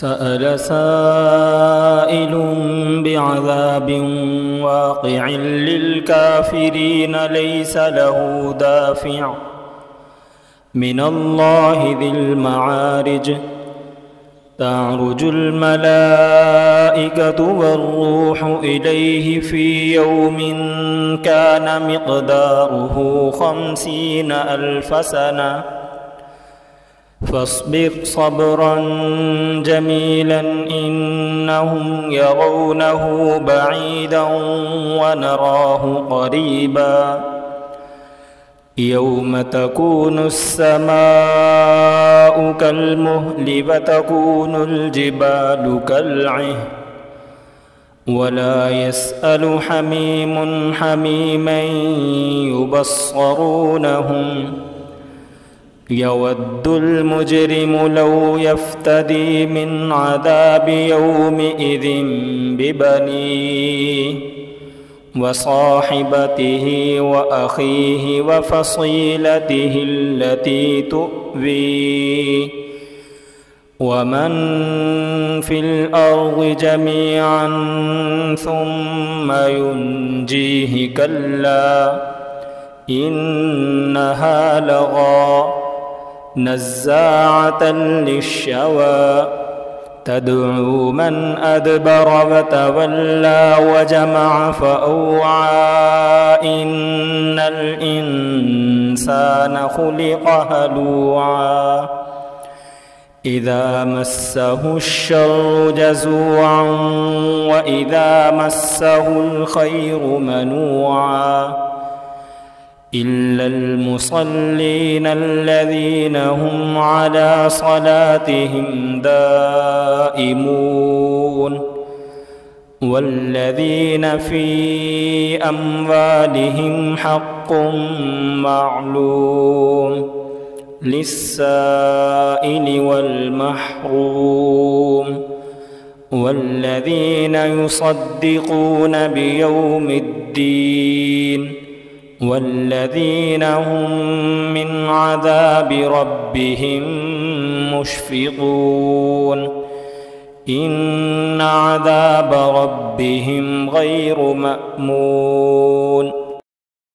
سأل سائل بعذاب واقع للكافرين ليس له دافع من الله ذي المعارج تعرج الملائكة والروح إليه في يوم كان مقداره 50,000 سنة فاصبر صبرا جميلا إنهم يرونه بعيدا ونراه قريبا يوم تكون السماء كالمهل وتكون الجبال كالعهن ولا يسأل حميم حميما يبصرونهم يود المجرم لو يفتدي من عذاب يومئذ ببنيه وصاحبته وأخيه وفصيلته التي تؤويه ومن في الأرض جميعا ثم ينجيه كلا إنها لظى نزاعة للشوى تدعو من أدبر وتولى وجمع فأوعى إن الإنسان خلق هلوعا إذا مسه الشر جزوعا وإذا مسه الخير منوعا إلا المصلين الذين هم على صلاتهم دائمون والذين في أموالهم حق معلوم للسائل والمحروم والذين يصدقون بيوم الدين والذين هم من عذاب ربهم مشفقون إن عذاب ربهم غير مأمون